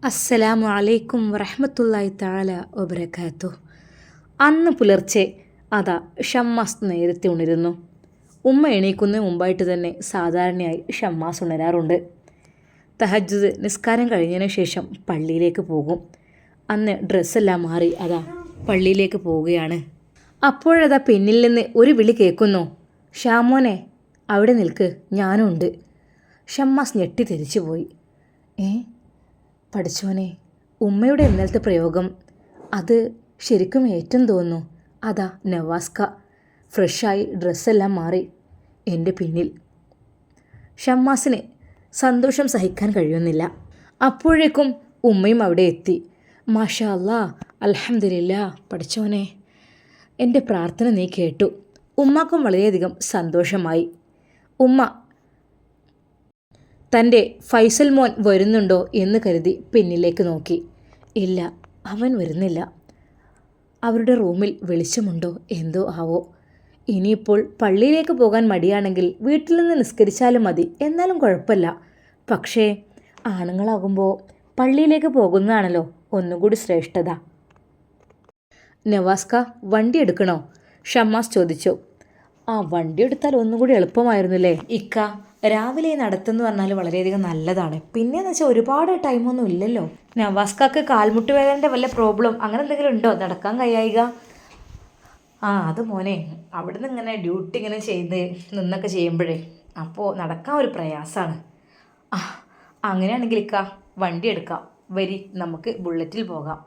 അസ്സലാമു അലൈക്കും വറഹ്മത്തുള്ളാഹി തആല വബറകാതുഹു. അന്ന് പുലർച്ചെ അതാ ഷമ്മാസ് നേരത്തെ ഉണരുന്നു. ഉമ്മ എണീക്കുന്നതിന് മുമ്പായിട്ട് തന്നെ സാധാരണയായി ഷമ്മാസ് ഉണരാറുണ്ട്. തഹജ്ജുദ് നിസ്കാരം കഴിഞ്ഞതിന് ശേഷം പള്ളിയിലേക്ക് പോകും. അന്ന് ഡ്രസ്സെല്ലാം മാറി അതാ പള്ളിയിലേക്ക് പോവുകയാണ്. അപ്പോഴതാ പിന്നിൽ നിന്ന് ഒരു വിളി കേൾക്കുന്നു. ഷാമോനെ, അവിടെ നിൽക്ക്, ഞാനും ഉണ്ട്. ഷമ്മാസ് ഞെട്ടി തിരിച്ചു പോയി. പഠിച്ചോനെ, ഉമ്മയുടെ ഇന്നലത്തെ പ്രയോഗം അത് ശരിക്കും ഏറ്റം തോന്നുന്നു. അതാ നവാസ്ക ഫ്രഷായി ഡ്രസ്സെല്ലാം മാറി എൻ്റെ പിന്നിൽ. ഷമ്മാസിന് സന്തോഷം സഹിക്കാൻ കഴിയുന്നില്ല. അപ്പോഴേക്കും ഉമ്മയും അവിടെ എത്തി. മാഷാ അല്ലാ, അൽഹംദുലില്ലാ, പഠിച്ചോനെ, എൻ്റെ പ്രാർത്ഥന നീ കേട്ടു. ഉമ്മാക്കും വളരെയധികം സന്തോഷമായി. ഉമ്മ തൻ്റെ ഫൈസൽ മോൻ വരുന്നുണ്ടോ എന്ന് കരുതി പിന്നിലേക്ക് നോക്കി. ഇല്ല, അവൻ വരുന്നില്ല. അവരുടെ റൂമിൽ വെളിച്ചമുണ്ടോ എന്തോ ആവോ. ഇനിയിപ്പോൾ പള്ളിയിലേക്ക് പോകാൻ മടിയാണെങ്കിൽ വീട്ടിൽ നിന്ന് നിസ്കരിച്ചാലും മതി, എന്നാലും കുഴപ്പമില്ല. പക്ഷേ ആണുങ്ങളാകുമ്പോൾ പള്ളിയിലേക്ക് പോകുന്നതാണല്ലോ ഒന്നുകൂടി ശ്രേഷ്ഠത. നവാസ്ക, വണ്ടി എടുക്കണോ? ഷമ്മാസ് ചോദിച്ചു. ആ, വണ്ടി എടുത്താൽ ഒന്നുകൂടി എളുപ്പമായിരുന്നില്ലേ ഇക്ക. രാവിലെ നടത്തുമെന്ന് പറഞ്ഞാൽ വളരെയധികം നല്ലതാണ്. പിന്നെയെന്ന് വെച്ചാൽ ഒരുപാട് ടൈമൊന്നും ഇല്ലല്ലോ. നവാസ്കാക്ക് കാൽമുട്ട് വേദനൻ്റെ വല്ല പ്രോബ്ലം അങ്ങനെ എന്തെങ്കിലും ഉണ്ടോ, നടക്കാൻ കഴിയുക? അത് മോനെ, അവിടുന്ന് ഇങ്ങനെ ഡ്യൂട്ടി ഇങ്ങനെ ചെയ്ത് നിന്നൊക്കെ ചെയ്യുമ്പോഴേ അപ്പോൾ നടക്കാൻ ഒരു പ്രയാസമാണ്. അങ്ങനെയാണെങ്കിൽ ഇക്ക വണ്ടി എടുക്കാം, വരി, നമുക്ക് ബുള്ളറ്റിൽ പോകാം.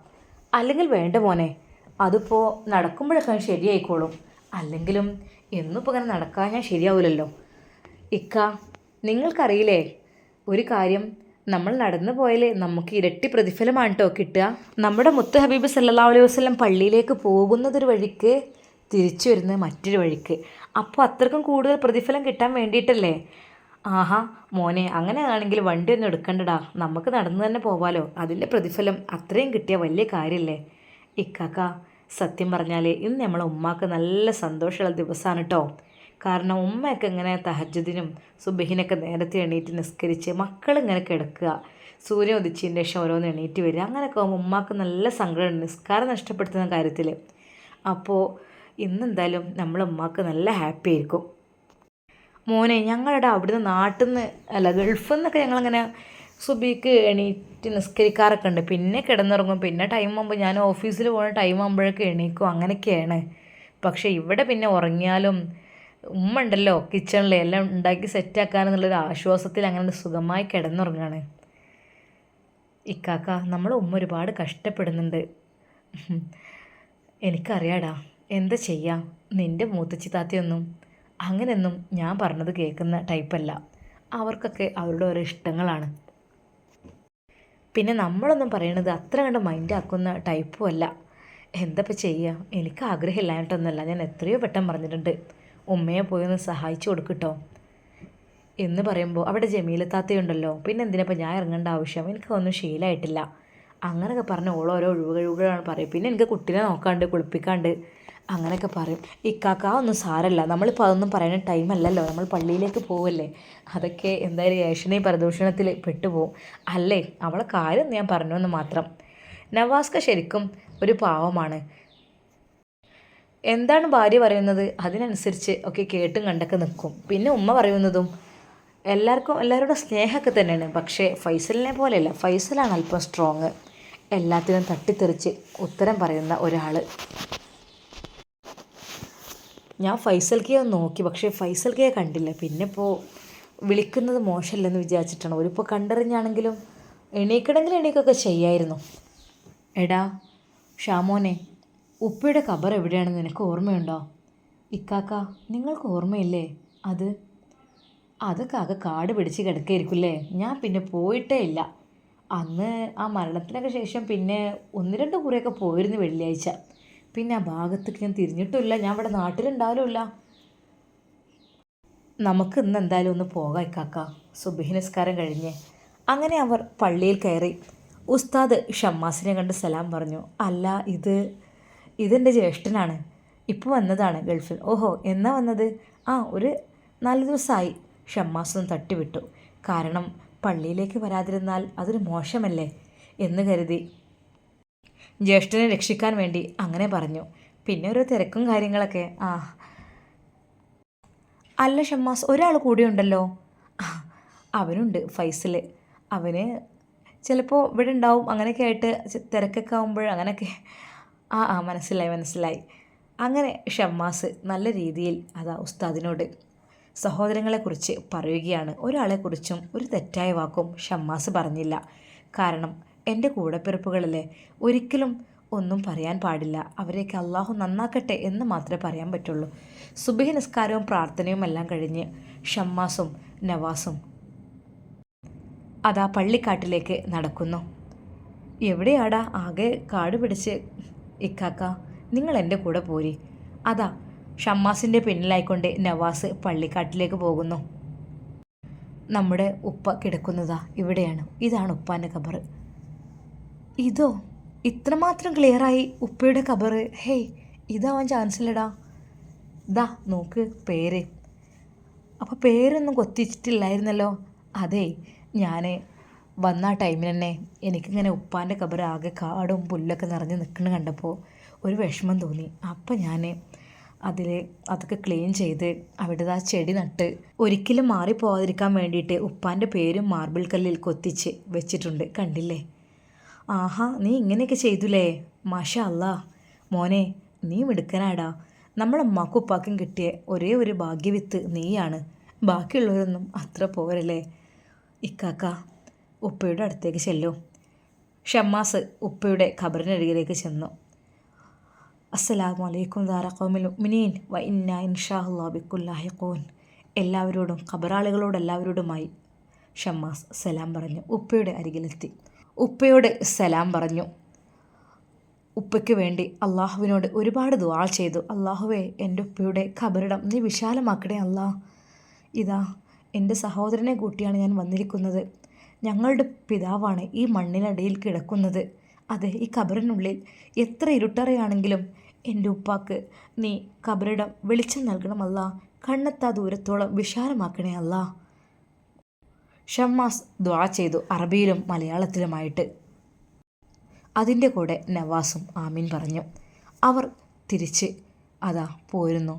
അല്ലെങ്കിൽ വേണ്ട മോനെ, അതിപ്പോൾ നടക്കുമ്പോഴൊക്കെ ശരിയായിക്കോളും. അല്ലെങ്കിലും എന്നിപ്പോൾ ഇങ്ങനെ നടക്കാൻ ഞാൻ ശരിയാവില്ലല്ലോ. ഇക്ക, നിങ്ങൾക്കറിയില്ലേ ഒരു കാര്യം, നമ്മൾ നടന്നു പോയാൽ നമുക്ക് ഇരട്ടി പ്രതിഫലമാണ് കേട്ടോ കിട്ടുക. നമ്മുടെ മുത്ത് ഹബീബ് സല്ലല്ലാഹു അലൈഹി വസല്ലം പള്ളിയിലേക്ക് പോകുന്നതൊരു വഴിക്ക്, തിരിച്ചു വരുന്നത് മറ്റൊരു വഴിക്ക്. അപ്പോൾ അത്രക്കും കൂടുതൽ പ്രതിഫലം കിട്ടാൻ വേണ്ടിയിട്ടല്ലേ. ആഹാ മോനെ, അങ്ങനെയാണെങ്കിൽ വണ്ടി ഒന്നും എടുക്കണ്ടടാ, നമുക്ക് നടന്നു തന്നെ പോവാലോ. അതിൻ്റെ പ്രതിഫലം അത്രയും കിട്ടിയ വലിയ കാര്യമല്ലേ. ഇക്കാക്ക, സത്യം പറഞ്ഞാൽ ഇന്ന് നമ്മളെ ഉമ്മാക്ക് നല്ല സന്തോഷമുള്ള ദിവസമാണ് കേട്ടോ. കാരണം ഉമ്മയൊക്കെ ഇങ്ങനെ തഹജ്ജുദിനും സുബഹിനൊക്കെ നേരത്തെ എണീറ്റ് നിസ്കരിച്ച് മക്കളിങ്ങനെ കിടക്കുക, സൂര്യൻ ഉദിച്ചതിൻ്റെ ശേഷം ഓരോന്ന് എണീറ്റ് വരിക, അങ്ങനെയൊക്കെ ആകുമ്പോൾ ഉമ്മാക്ക് നല്ല സങ്കടമുണ്ട് നിസ്കാരം നഷ്ടപ്പെടുത്തുന്ന കാര്യത്തിൽ. അപ്പോൾ ഇന്നെന്തായാലും നമ്മളെ ഉമ്മാക്ക് നല്ല ഹാപ്പി ആയിരിക്കും. മോനെ, ഞങ്ങളുടെ അവിടുന്ന് നാട്ടിൽ നിന്ന് അല്ല ഗൾഫിൽ നിന്നൊക്കെ ഞങ്ങളങ്ങനെ സുബഹിക്ക് എണീറ്റ് നിസ്കരിക്കാറൊക്കെ ഉണ്ട്. പിന്നെ കിടന്നിറങ്ങും. പിന്നെ ടൈം ആകുമ്പോൾ ഞാൻ ഓഫീസിൽ പോകുന്ന ടൈം ആകുമ്പോഴൊക്കെ എണീക്കും, അങ്ങനെയൊക്കെയാണ്. പക്ഷേ ഇവിടെ പിന്നെ ഉറങ്ങിയാലും ഉമ്മ ഉണ്ടല്ലോ കിച്ചണിൽ എല്ലാം ഉണ്ടാക്കി സെറ്റാക്കാനെന്നുള്ളൊരു ആശ്വാസത്തിൽ അങ്ങനെ സുഖമായി കിടന്നുറങ്ങാണ്. ഇക്കാക്ക, നമ്മളെ ഉമ്മ ഒരുപാട് കഷ്ടപ്പെടുന്നുണ്ട്. എനിക്കറിയാടാ, എന്താ ചെയ്യാം. നിൻ്റെ മൂത്തച്ചി താത്തയൊന്നും അങ്ങനെയൊന്നും ഞാൻ പറഞ്ഞത് കേൾക്കുന്ന ടൈപ്പല്ല. അവർക്കൊക്കെ അവരുടെ ഓരോ ഇഷ്ടങ്ങളാണ്. പിന്നെ നമ്മളൊന്നും പറയണത് അത്ര കണ്ട് മൈൻഡാക്കുന്ന ടൈപ്പും അല്ല. എന്തപ്പോൾ ചെയ്യുക, എനിക്ക് ആഗ്രഹമില്ലായിട്ടൊന്നുമല്ല. ഞാൻ എത്രയോ വട്ടം പറഞ്ഞിട്ടുണ്ട് ഉമ്മയെ പോയി ഒന്ന് സഹായിച്ചു കൊടുക്കട്ടോ എന്ന് പറയുമ്പോൾ അവിടെ ജമീലത്താത്തയുണ്ടല്ലോ, പിന്നെ എന്തിനപ്പോൾ ഞാൻ ഇറങ്ങേണ്ട ആവശ്യം, എനിക്കൊന്നും ശീലമായിട്ടില്ല. അങ്ങനെയൊക്കെ പറഞ്ഞ് ഓളോരോ ഒഴിവുകളാണ് പറയും. പിന്നെ എനിക്ക് കുട്ടീനെ നോക്കാണ്ട് കുളിപ്പിക്കാണ്ട് അങ്ങനെയൊക്കെ പറയും. ഇക്കാക്ക ഒന്നും സാരല്ല, നമ്മളിപ്പോൾ അതൊന്നും പറയുന്ന ടൈമല്ലല്ലോ, നമ്മൾ പള്ളിയിലേക്ക് പോവല്ലേ. അതൊക്കെ എന്തായാലും ഏഷണി പ്രദൂഷണത്തിൽ പെട്ടുപോകും അല്ലേ. അവളെ കാര്യം ഞാൻ പറഞ്ഞു എന്ന് മാത്രം. നവാസ്ക ശരിക്കും ഒരു പാവമാണ്. എന്താണ് ഭാര്യ പറയുന്നത് അതിനനുസരിച്ച് ഒക്കെ കേട്ടും കണ്ടൊക്കെ നിൽക്കും. പിന്നെ ഉമ്മ പറയുന്നതും എല്ലാവരുടെ സ്നേഹമൊക്കെ തന്നെയാണ്. പക്ഷേ ഫൈസലിനെ പോലെയല്ല. ഫൈസലാണ് അല്പം സ്ട്രോങ്, എല്ലാത്തിനും തട്ടിത്തെറിച്ച് ഉത്തരം പറയുന്ന ഒരാൾ. ഞാൻ ഫൈസൽക്കയെ നോക്കി, പക്ഷേ ഫൈസൽക്കയെ കണ്ടില്ല. പിന്നെ ഇപ്പോൾ വിളിക്കുന്നത് മോശമല്ലെന്ന് വിചാരിച്ചിട്ടാണ്. ഒരിപ്പോൾ കണ്ടറിഞ്ഞാണെങ്കിലും എണീക്കണമെങ്കിൽ എണീക്കൊക്കെ ചെയ്യായിരുന്നു. എടാ ഷാമോനെ, ഉപ്പയുടെ ഖബർ എവിടെയാണെന്ന് നിനക്ക് ഓർമ്മയുണ്ടോ? ഇക്കാക്ക, നിങ്ങൾക്ക് ഓർമ്മയില്ലേ അതൊക്കെ ആകെ കാട് പിടിച്ച് കിടക്കായിരിക്കില്ലേ. ഞാൻ പിന്നെ പോയിട്ടേ ഇല്ല. അന്ന് ആ മരണത്തിനൊക്കെ ശേഷം പിന്നെ 1-2 കുറിയൊക്കെ പോയിരുന്നു വെള്ളിയാഴ്ച. പിന്നെ ആ ഭാഗത്തേക്ക് ഞാൻ തിരിഞ്ഞിട്ടുമില്ല. ഞാൻ ഇവിടെ നാട്ടിലുണ്ടാവില്ല. നമുക്ക് ഇന്ന് എന്തായാലും ഒന്ന് പോകാം ഇക്കാക്ക, സുബഹി നിസ്കാരം കഴിഞ്ഞ്. അങ്ങനെ അവർ പള്ളിയിൽ കയറി. ഉസ്താദ് ഷമ്മാസിനെ കണ്ട് സലാം പറഞ്ഞു. അല്ല, ഇതെൻ്റെ ജ്യേഷ്ഠനാണ്, ഇപ്പോൾ വന്നതാണ് ഗൾഫിൽ. ഓഹോ, എന്നാ വന്നത്? ഒരു 4 ദിവസമായി. ഷമ്മാസൊന്ന് തട്ടിവിട്ടു. കാരണം പള്ളിയിലേക്ക് വരാതിരുന്നാൽ അതൊരു മോശമല്ലേ. എന്ന് കരുതി ജ്യേഷ്ഠനെ രക്ഷിക്കാൻ വേണ്ടി അങ്ങനെ പറഞ്ഞു. പിന്നെ ഒരു തിരക്കും കാര്യങ്ങളൊക്കെ. അല്ല ഷമ്മാസ്, ഒരാൾ കൂടിയുണ്ടല്ലോ. അവനുണ്ട്, ഫൈസൽ. അവന് ചിലപ്പോൾ ഇവിടെ ഉണ്ടാവും. അങ്ങനെയൊക്കെ ആയിട്ട് തിരക്കൊക്കെ ആകുമ്പോൾ അങ്ങനെയൊക്കെ. മനസ്സിലായി. അങ്ങനെ ഷമ്മാസ് നല്ല രീതിയിൽ ഉസ്താദിനോട് സഹോദരങ്ങളെക്കുറിച്ച് പറയുകയാണ്. ഒരാളെക്കുറിച്ചും ഒരു തെറ്റായ വാക്കും ഷമ്മാസ് പറഞ്ഞില്ല. കാരണം എൻ്റെ കൂടെപ്പിറപ്പുകളല്ലേ, ഒരിക്കലും ഒന്നും പറയാൻ പാടില്ല. അവരെയൊക്കെ അള്ളാഹു നന്നാക്കട്ടെ എന്ന് മാത്രമേ പറയാൻ പറ്റുള്ളൂ. സുബഹി നിസ്കാരവും പ്രാർത്ഥനയും എല്ലാം കഴിഞ്ഞ് ഷമ്മാസും നവാസും പള്ളിക്കാട്ടിലേക്ക് നടക്കുന്നു. എവിടെയാടാ, ആകെ കാട് പിടിച്ച്. ഇക്കാക്ക, നിങ്ങൾ എൻ്റെ കൂടെ പോരി. ഷമ്മാസിൻ്റെ പിന്നിലായിക്കൊണ്ട് നവാസ് പള്ളിക്കാട്ടിലേക്ക് പോകുന്നു. നമ്മുടെ ഉപ്പ കിടക്കുന്നതാ ഇവിടെയാണ്. ഇതാണ് ഉപ്പാൻ്റെ ഖബർ. ഇതോ ഇത്രമാത്രം ക്ലിയറായി ഉപ്പയുടെ ഖബർ? ഹേയ്, ഇതാവാൻ ചാൻസ് ഇല്ലടാ. നോക്ക് പേര്. അപ്പോൾ പേരൊന്നും കൊത്തിച്ചിട്ടില്ലായിരുന്നല്ലോ. അതെ, ഞാൻ വന്ന ടൈമിന് തന്നെ എനിക്കിങ്ങനെ ഉപ്പാൻ്റെ ഖബർ ആകെ കാടും പുല്ലൊക്കെ നിറഞ്ഞ് നിൽക്കുന്നത് കണ്ടപ്പോൾ ഒരു വിഷമം തോന്നി. അപ്പം ഞാൻ അതൊക്കെ ക്ലീൻ ചെയ്ത് അവിടെ ചെടി നട്ട് ഒരിക്കലും മാറിപ്പോകാതിരിക്കാൻ വേണ്ടിയിട്ട് ഉപ്പാൻ്റെ പേരും മാർബിൾ കല്ലിൽ കൊത്തിച്ച് വെച്ചിട്ടുണ്ട്. കണ്ടില്ലേ? നീ ഇങ്ങനെയൊക്കെ ചെയ്തുല്ലേ? മാഷാ അല്ലാ മോനെ, നീ മിടുക്കനാടാ. നമ്മളമ്മക്കും ഉപ്പാക്കും കിട്ടിയ ഒരേ ഒരു ഭാഗ്യവിത്ത് നീയാണ്. ബാക്കിയുള്ളവരൊന്നും അത്ര പോരല്ലേ. ഇക്കാക്ക, ഉപ്പയുടെ അടുത്തേക്ക് ചെല്ലൂ. ഷമ്മാസ് ഉപ്പയുടെ ഖബറിനരികിലേക്ക് ചെന്നു. അസ്സലാമു അലൈക്കും ദാറ ഖൗമിൽ മുഅ്മിനീൻ വ ഇന്നാ ഇൻഷാ അല്ലാഹു ബിക്കും ലാഹിഖൂൻ. എല്ലാവരോടും, ഖബറാളികളോടെല്ലാവരോടുമായി ഷമ്മാസ് സലാം പറഞ്ഞു. ഉപ്പയുടെ അരികിലെത്തി ഉപ്പയോട് സലാം പറഞ്ഞു. ഉപ്പയ്ക്ക് വേണ്ടി അള്ളാഹുവിനോട് ഒരുപാട് ദുആ ചെയ്തു. അള്ളാഹുവേ, എൻ്റെ ഉപ്പയുടെ ഖബറിടം നീ വിശാലമാക്കണേ അല്ലാ. എൻ്റെ സഹോദരനെ കൂട്ടിയാണ് ഞാൻ വന്നിരിക്കുന്നത്. ഞങ്ങളുടെ പിതാവാണ് ഈ മണ്ണിനടിയിൽ കിടക്കുന്നത്. അതെ, ഈ ഖബറിനുള്ളിൽ എത്ര ഇരുട്ടറയാണെങ്കിലും എൻ്റെ ഉപ്പാക്ക് നീ ഖബറിടം വെളിച്ചം നൽകണമല്ല. കണ്ണെത്താ ദൂരത്തോളം വിശാലമാക്കണേ അല്ലാ. ഷമ്മാസ് ദുആ ചെയ്തു, അറബിയിലും മലയാളത്തിലുമായിട്ട്. അതിൻ്റെ കൂടെ നവാസും ആമീൻ പറഞ്ഞു. അവർ തിരിച്ച് പോരുന്നു.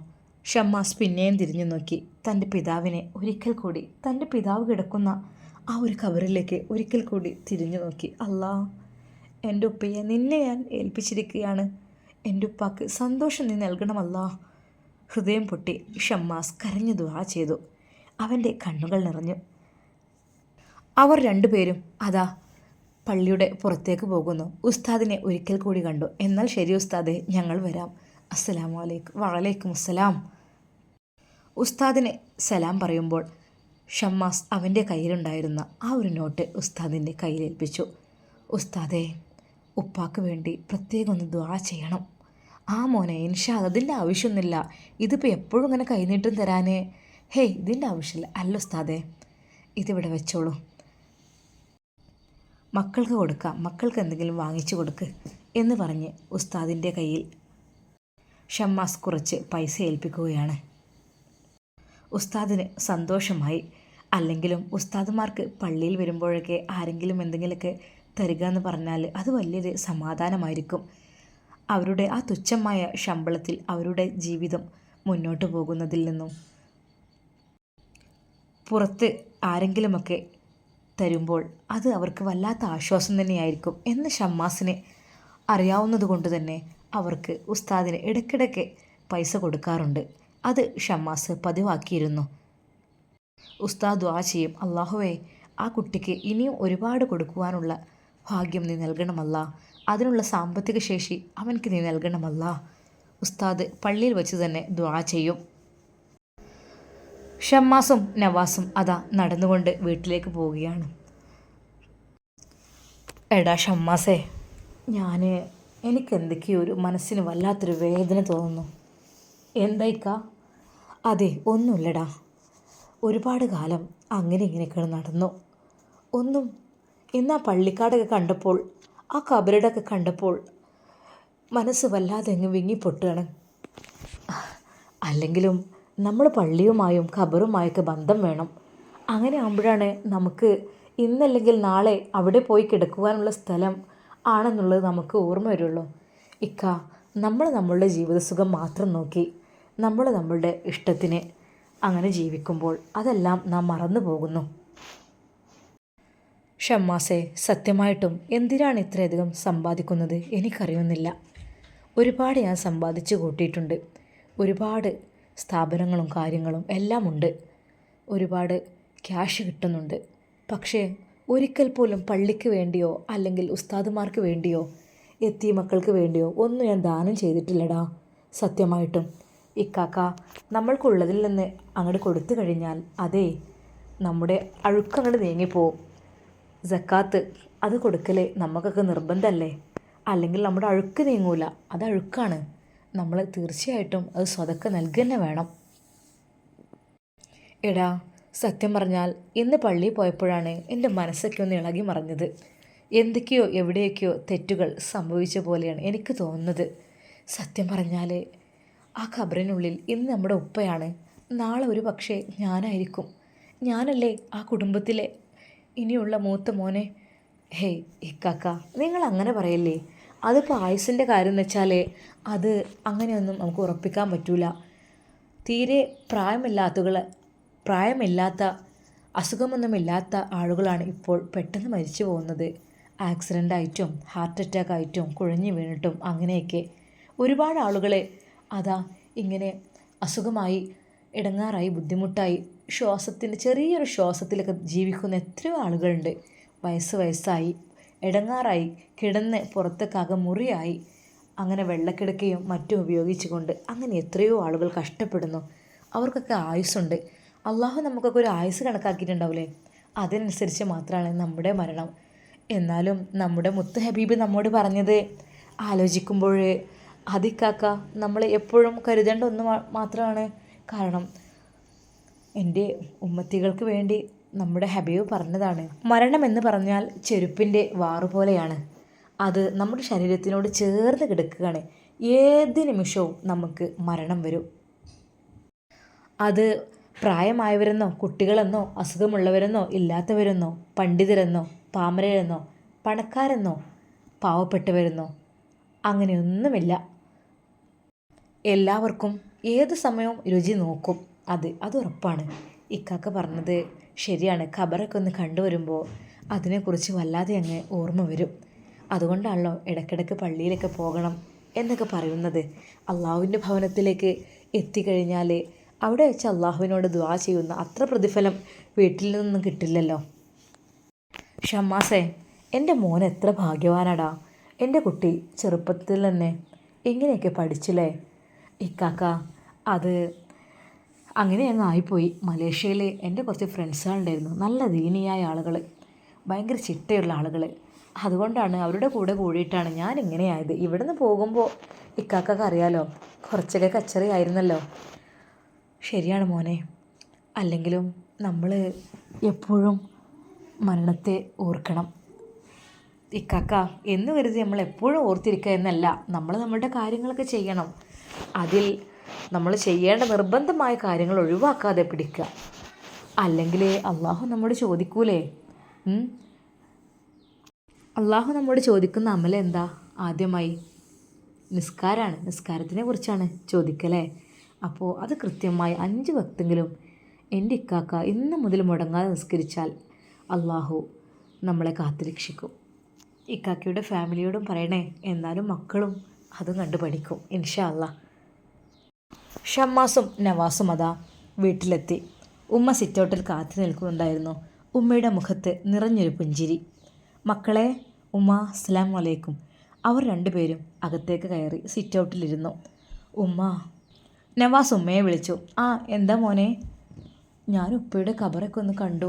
ഷമ്മാസ് പിന്നെയും തിരിഞ്ഞു നോക്കി തൻ്റെ പിതാവിനെ ഒരിക്കൽ കൂടി, തൻ്റെ പിതാവ് കിടക്കുന്ന ഒരു ഖബറിലേക്ക് ഒരിക്കൽ കൂടി തിരിഞ്ഞു നോക്കി. അല്ലാ, എൻ്റെ ഉപ്പയെ നിന്നെ ഞാൻ ഏൽപ്പിച്ചിരിക്കുകയാണ്. എൻ്റെ ഉപ്പാക്ക് സന്തോഷം നീ നൽകണമല്ലാ. ഹൃദയം പൊട്ടി ഷമ്മാസ് കരഞ്ഞു ദുആ ചെയ്തു. അവൻ്റെ കണ്ണുകൾ നിറഞ്ഞു. അവർ രണ്ടുപേരും പള്ളിയുടെ പുറത്തേക്ക് പോകുന്നു. ഉസ്താദിനെ ഒരിക്കൽ കൂടി കണ്ടു. എന്നാൽ ശരി ഉസ്താദെ, ഞങ്ങൾ വരാം. അസ്സലാമു അലൈക്കും. വഅലൈക്കും അസ്സലാം. ഉസ്താദിനെ സലാം പറയുമ്പോൾ ഷമ്മാസ് അവൻ്റെ കയ്യിലുണ്ടായിരുന്ന ഒരു നോട്ട് ഉസ്താദിൻ്റെ കയ്യിലേൽപ്പിച്ചു. ഉസ്താദെ, ഉപ്പാക്ക് വേണ്ടി പ്രത്യേകം ഒന്ന് ദുആ ചെയ്യണം. മോനെ, ഇൻഷാ അല്ലാഹ്. അതിൻ്റെ ആവശ്യമൊന്നുമില്ല. ഇതിപ്പോൾ എപ്പോഴും ഇങ്ങനെ കൈനീട്ടം തരാനേ. ഹേയ്, ഇതിൻ്റെ ആവശ്യമില്ല. അല്ല ഉസ്താദെ, ഇതിവിടെ വെച്ചോളൂ. മക്കൾക്ക് കൊടുക്കാം, മക്കൾക്ക് എന്തെങ്കിലും വാങ്ങിച്ചു കൊടുക്ക് എന്ന് പറഞ്ഞ് ഉസ്താദിൻ്റെ കയ്യിൽ ഷമ്മാസ് കുറച്ച് പൈസ ഏൽപ്പിക്കുകയാണ്. ഉസ്താദിന് സന്തോഷമായി. അല്ലെങ്കിലും ഉസ്താദുമാർക്ക് പള്ളിയിൽ വരുമ്പോഴൊക്കെ ആരെങ്കിലും എന്തെങ്കിലുമൊക്കെ തരിക എന്ന് പറഞ്ഞാൽ അത് വലിയൊരു സമാധാനമായിരിക്കും. അവരുടെ തുച്ഛമായ ശമ്പളത്തിൽ അവരുടെ ജീവിതം മുന്നോട്ട് പോകുന്നതിൽ നിന്നും പുറത്ത് ആരെങ്കിലുമൊക്കെ തരുമ്പോൾ അത് അവർക്ക് വല്ലാത്ത ആശ്വാസം തന്നെയായിരിക്കും എന്ന് ഷമ്മാസിന് അറിയാവുന്നത് കൊണ്ട് തന്നെ അവർക്ക് ഉസ്താദിന് ഇടയ്ക്കിടയ്ക്ക് പൈസ കൊടുക്കാറുണ്ട്. അത് ഷമ്മാസ് പതിവാക്കിയിരുന്നു. ഉസ്താദ് ദുആ ചെയ്യും, അല്ലാഹുവേ, ആ കുട്ടിക്ക് ഇനിയും ഒരുപാട് കൊടുക്കുവാനുള്ള ഭാഗ്യം നീ നൽകണമല്ല. അതിനുള്ള സാമ്പത്തിക ശേഷി അവൻക്ക് നീ നൽകണമല്ല. ഉസ്താദ് പള്ളിയിൽ വെച്ച് തന്നെ ദുആ ചെയ്യും. ഷമ്മാസും നവാസും നടന്നുകൊണ്ട് വീട്ടിലേക്ക് പോവുകയാണ്. എടാ ഷമ്മാസേ, എനിക്ക് എന്തൊക്കെയോ ഒരു മനസ്സിന് വല്ലാത്തൊരു വേദന തോന്നുന്നു. എന്തായിക്കാ? അതെ, ഒന്നുമില്ലടാ. ഒരുപാട് കാലം അങ്ങനെ ഇങ്ങനെയൊക്കെ നടന്നു. ഇന്ന് പള്ളിക്കാടൊക്കെ കണ്ടപ്പോൾ, ഖബറിടൊക്കെ കണ്ടപ്പോൾ മനസ്സ് വല്ലാതെ അങ്ങ് വിങ്ങിപ്പൊട്ടുകയാണ്. അല്ലെങ്കിലും നമ്മൾ പള്ളിയുമായും ഖബറുമായൊക്കെ ബന്ധം വേണം. അങ്ങനെ ആകുമ്പോഴാണ് നമുക്ക് ഇന്നല്ലെങ്കിൽ നാളെ അവിടെ പോയി കിടക്കുവാനുള്ള സ്ഥലം ആണെന്നുള്ളത് നമുക്ക് ഓർമ്മ വരുള്ളൂ. ഇക്ക, നമ്മൾ നമ്മളുടെ ജീവിതസുഖം മാത്രം നോക്കി നമ്മൾ നമ്മളുടെ ഇഷ്ടത്തിന് അങ്ങനെ ജീവിക്കുമ്പോൾ അതെല്ലാം നാം മറന്നു പോകുന്നു. ഷമ്മാസെ, സത്യമായിട്ടും എന്തിനാണ് ഇത്രയധികം സമ്പാദിക്കുന്നത് എനിക്കറിയുന്നില്ല. ഒരുപാട് ഞാൻ സമ്പാദിച്ചു കൂട്ടിയിട്ടുണ്ട്. ഒരുപാട് സ്ഥാപനങ്ങളും കാര്യങ്ങളും എല്ലാം ഉണ്ട്. ഒരുപാട് ക്യാഷ് കിട്ടുന്നുണ്ട്. പക്ഷേ ഒരിക്കൽ പോലും പള്ളിക്ക് വേണ്ടിയോ അല്ലെങ്കിൽ ഉസ്താദുമാർക്ക് വേണ്ടിയോ മക്കൾക്ക് വേണ്ടിയോ ഒന്നും ഞാൻ ദാനം ചെയ്തിട്ടില്ലടാ. സത്യമായിട്ടും ഇക്കാക്ക, നമ്മൾക്കുള്ളതിൽ നിന്ന് അങ്ങോട്ട് കൊടുത്തു കഴിഞ്ഞാൽ അതേ നമ്മുടെ അഴുക്കങ്ങോട്ട് നീങ്ങിപ്പോവും. സക്കാത്ത് അത് കൊടുക്കൽ നമുക്കൊക്കെ നിർബന്ധമല്ലേ? അല്ലെങ്കിൽ നമ്മുടെ അഴുക്ക് നീങ്ങൂല. അത് അഴുക്കാണ്. നമ്മൾ തീർച്ചയായിട്ടും അത് സ്വതക്ക നൽകുക തന്നെ വേണം. എടാ, സത്യം പറഞ്ഞാൽ ഇന്ന് പള്ളിയിൽ പോയപ്പോഴാണ് എൻ്റെ മനസ്സൊക്കെ ഒന്ന് ഇളകി മറിഞ്ഞത്. എന്തൊക്കെയോ എവിടെയൊക്കെയോ തെറ്റുകൾ സംഭവിച്ച പോലെയാണ് എനിക്ക് തോന്നുന്നത്. സത്യം പറഞ്ഞാൽ ആ ഖബറിനുള്ളിൽ ഇന്ന് നമ്മുടെ ഉപ്പയാണ്, നാളെ ഒരു പക്ഷേ ഞാനായിരിക്കും. ഞാനല്ലേ ആ കുടുംബത്തിലെ ഇനിയുള്ള മൂത്ത മോനെ. ഹേയ് ഇക്കാക്ക, നിങ്ങൾ അങ്ങനെ പറയല്ലേ. അതിപ്പോൾ ആയുസിൻ്റെ കാര്യം എന്ന് വെച്ചാൽ അത് അങ്ങനെയൊന്നും നമുക്ക് ഉറപ്പിക്കാൻ പറ്റൂല. തീരെ പ്രായമില്ലാത്ത അസുഖമൊന്നുമില്ലാത്ത ആളുകളാണ് ഇപ്പോൾ പെട്ടെന്ന് മരിച്ചു പോകുന്നത്. ആക്സിഡൻ്റായിട്ടും ഹാർട്ട് അറ്റാക്ക് ആയിട്ടും കുഴഞ്ഞു വീണിട്ടും അങ്ങനെയൊക്കെ ഒരുപാട് ആളുകളെ അതാ ഇങ്ങനെ അസുഖമായി ഇടങ്ങാറായി ബുദ്ധിമുട്ടായി ചെറിയൊരു ശ്വാസത്തിലൊക്കെ ജീവിക്കുന്ന എത്രയോ ആളുകളുണ്ട്. വയസ്സായി ഇടങ്ങാറായി കിടന്ന് പുറത്തേക്കാകെ മുറിയായി അങ്ങനെ വെള്ളക്കിടക്കയും മറ്റും ഉപയോഗിച്ചുകൊണ്ട് അങ്ങനെ എത്രയോ ആളുകൾ കഷ്ടപ്പെടുന്നു. അവർക്കൊക്കെ ആയുസ്സുണ്ട്. അള്ളാഹു നമുക്കൊക്കെ ഒരു ആയുസ് കണക്കാക്കിയിട്ടുണ്ടാവില്ലേ? അതിനനുസരിച്ച് മാത്രമാണ് നമ്മുടെ മരണം. എന്നാലും നമ്മുടെ മുത്ത് ഹബീബ് നമ്മോട് പറഞ്ഞത് ആലോചിക്കുമ്പോൾ അതിക്കാക്ക നമ്മൾ എപ്പോഴും കരുതേണ്ട ഒന്ന് മാത്രമാണ്. കാരണം എൻ്റെ ഉമ്മത്തികൾക്ക് വേണ്ടി നമ്മുടെ ഹബീബ് പറഞ്ഞതാണ്, മരണം എന്ന് പറഞ്ഞാൽ ചെരുപ്പിൻ്റെ വാറുപോലെയാണ്. അത് നമ്മുടെ ശരീരത്തിനോട് ചേർന്ന് കിടക്കുകയാണ്. ഏത് നിമിഷവും നമുക്ക് മരണം വരും. അത് പ്രായമായവരെന്നോ കുട്ടികളെന്നോ അസുഖമുള്ളവരെന്നോ ഇല്ലാത്തവരെന്നോ പണ്ഡിതരെന്നോ പാമരരെന്നോ പണക്കാരെന്നോ പാവപ്പെട്ടവരെന്നോ അങ്ങനെയൊന്നുമില്ല. എല്ലാവർക്കും ഏത് സമയവും രുചി നോക്കും. അത് ഉറപ്പാണ്. ഇക്കാക്ക പറഞ്ഞത് ശരിയാണ്. ഖബറൊക്കെ ഒന്ന് കണ്ടുവരുമ്പോൾ അതിനെക്കുറിച്ച് വല്ലാതെ അങ്ങ് ഓർമ്മ വരും. അതുകൊണ്ടാണല്ലോ ഇടയ്ക്കിടയ്ക്ക് പള്ളിയിലൊക്കെ പോകണം എന്നൊക്കെ പറയുന്നത്. അള്ളാഹുവിൻ്റെ ഭവനത്തിലേക്ക് എത്തിക്കഴിഞ്ഞാൽ അവിടെ വെച്ച് അള്ളാഹുവിനോട് ദുആ ചെയ്യുന്ന അത്ര പ്രതിഫലം വീട്ടിൽ നിന്നും കിട്ടില്ലല്ലോ. ഷമ്മാസേ, എൻ്റെ മോൻ എത്ര ഭാഗ്യവാനാടാ. എൻ്റെ കുട്ടി ചെറുപ്പത്തിൽ തന്നെ ഇങ്ങനെയൊക്കെ പഠിച്ചില്ലേ. ഇക്കാക്ക, അത് അങ്ങനെ അങ്ങ് ആയിപ്പോയി. മലേഷ്യയിൽ എൻ്റെ കുറച്ച് ഫ്രണ്ട്സുകളുണ്ടായിരുന്നു, നല്ല ദീനിയായ ആളുകൾ, ഭയങ്കര ചിട്ടയുള്ള ആളുകൾ. അതുകൊണ്ടാണ് അവരുടെ കൂടെ കൂടിയിട്ടാണ് ഞാൻ ഇങ്ങനെയായത്. ഇവിടെ നിന്ന് പോകുമ്പോൾ ഇക്കാക്കൊക്കെ അറിയാലോ, കുറച്ചൊക്കെ കച്ചറയായിരുന്നല്ലോ. ശരിയാണ് മോനെ. അല്ലെങ്കിലും നമ്മൾ എപ്പോഴും മരണത്തെ ഓർക്കണം ഇക്കാക്ക. എന്ന് കരുതി നമ്മൾ എപ്പോഴും ഓർത്തിരിക്കുക എന്നല്ല. നമ്മൾ നമ്മളുടെ കാര്യങ്ങളൊക്കെ ചെയ്യണം. അതിൽ നമ്മൾ ചെയ്യേണ്ട നിർബന്ധമായ കാര്യങ്ങൾ ഒഴിവാക്കാതെ പിടിക്കുക. അല്ലെങ്കിൽ അള്ളാഹു നമ്മോട് ചോദിക്കൂലേ? അള്ളാഹു നമ്മോട് ചോദിക്കുന്ന അമല എന്താ? ആദ്യമായി നിസ്കാരമാണ്. നിസ്കാരത്തിനെ കുറിച്ചാണ് ചോദിക്കലേ. അപ്പോൾ അത് കൃത്യമായി 5 വക്തെങ്കിലും എൻ്റെ ഇക്കാക്ക ഇന്ന് മുതൽ മുടങ്ങാതെ നിസ്കരിച്ചാൽ അള്ളാഹു നമ്മളെ കാത്തുരക്ഷിക്കും. ഇക്കാക്കയുടെ ഫാമിലിയോടും പറയണേ. എന്നാലും മക്കളും അതും കണ്ടു പഠിക്കും ഇൻഷാ അള്ളാ. ഷമ്മാസും നവാസും അതാ വീട്ടിലെത്തി. ഉമ്മ സിറ്റൗട്ടിൽ കാത്തു നിൽക്കുന്നുണ്ടായിരുന്നു. ഉമ്മയുടെ മുഖത്ത് നിറഞ്ഞൊരു പുഞ്ചിരി. മക്കളെ, ഉമ്മ അസ്സലാമു അലൈക്കും. അവർ രണ്ടുപേരും അകത്തേക്ക് കയറി സിറ്റൗട്ടിലിരുന്നു. ഉമ്മ. നവാസ് ഉമ്മയെ വിളിച്ചു. ആ എന്താ മോനെ? ഞാൻ ഉപ്പയുടെ ഖബറൊക്കെ ഒന്ന് കണ്ടു.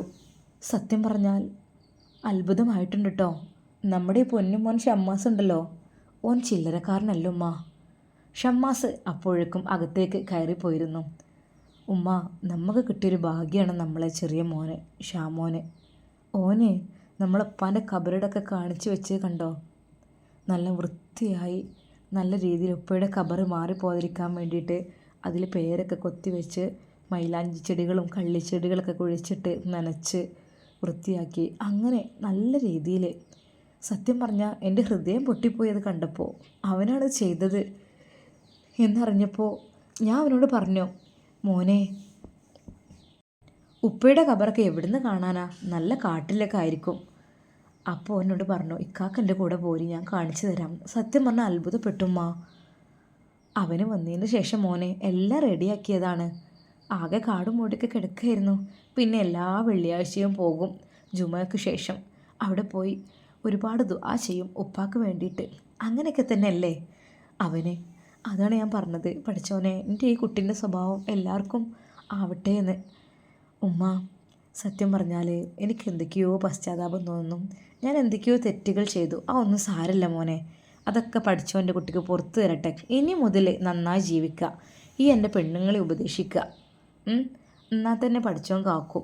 സത്യം പറഞ്ഞാൽ അത്ഭുതമായിട്ടുണ്ട് കേട്ടോ. നമ്മുടെ ഈ പൊന്നുമോൻ ഷമ്മാസ് ഉണ്ടല്ലോ, ഓൻ ചില്ലറക്കാരനല്ല ഉമ്മ. ഷമ്മാസ് അപ്പോഴേക്കും അകത്തേക്ക് കയറിപ്പോയിരുന്നു. ഉമ്മ, നമുക്ക് കിട്ടിയൊരു ഭാഗ്യമാണ് നമ്മളെ ചെറിയ മോനെ ഷാമോനെ. ഓനെ നമ്മളപ്പാൻ്റെ ഖബറിടൊക്കെ കാണിച്ചു വെച്ച് കണ്ടോ? നല്ല വൃത്തിയായി നല്ല രീതിയിൽ ഉപ്പയുടെ ഖബറ് മാറിപ്പോകാതിരിക്കാൻ വേണ്ടിയിട്ട് അതിൽ പേരൊക്കെ കൊത്തി വെച്ച് മൈലാഞ്ചി ചെടികളും കള്ളിച്ചെടികളൊക്കെ കുഴിച്ചിട്ട് നനച്ച് വൃത്തിയാക്കി. അങ്ങനെ നല്ല രീതിയിൽ, സത്യം പറഞ്ഞാൽ എൻ്റെ ഹൃദയം പൊട്ടിപ്പോയത് കണ്ടപ്പോൾ, അവനാണ് ചെയ്തത് എന്നറിഞ്ഞപ്പോൾ ഞാൻ അവനോട് പറഞ്ഞു, മോനെ, ഉപ്പയുടെ ഖബറൊക്കെ എവിടുന്ന് കാണാനാ, നല്ല കാട്ടിലൊക്കെ ആയിരിക്കും. അപ്പോൾ എന്നോട് പറഞ്ഞു, ഇക്കാക്ക എൻ്റെ കൂടെ പോരി, ഞാൻ കാണിച്ചു തരാം. സത്യം പറഞ്ഞാൽ അത്ഭുതപ്പെട്ടുമ്മ. അവന് വന്നതിന് ശേഷം മോനെ എല്ലാം റെഡിയാക്കിയതാണ്. ആകെ കാടും മൂടിയൊക്കെ കിടക്കുകയായിരുന്നു. പിന്നെ എല്ലാ വെള്ളിയാഴ്ചയും പോകും ജുമയ്ക്ക് ശേഷം. അവിടെ പോയി ഒരുപാട് ദുആ ചെയ്യും ഉപ്പാക്ക് വേണ്ടിയിട്ട്. അങ്ങനെയൊക്കെ തന്നെയല്ലേ അവന്. അതാണ് ഞാൻ പറഞ്ഞത്, പഠിച്ചോനെ എൻ്റെ ഈ കുട്ടീൻ്റെ സ്വഭാവം എല്ലാവർക്കും ആവട്ടെ എന്ന്. ഉമ്മ, സത്യം പറഞ്ഞാൽ എനിക്ക് എന്തൊക്കെയോ പശ്ചാത്താപം തോന്നുന്നു. ഞാൻ എന്തൊക്കെയോ തെറ്റുകൾ ചെയ്തു. ഒന്നും സാരമില്ല മോനെ, അതൊക്കെ പഠിച്ചോൻ്റെ കുട്ടിക്ക് പുറത്തു തരട്ടെ. ഇനി മുതൽ നന്നായി ജീവിക്കുക. ഈ എൻ്റെ പെണ്ണുങ്ങളെ ഉപദേശിക്കുക. എന്നാൽ തന്നെ പഠിച്ചോൻ കാക്കും.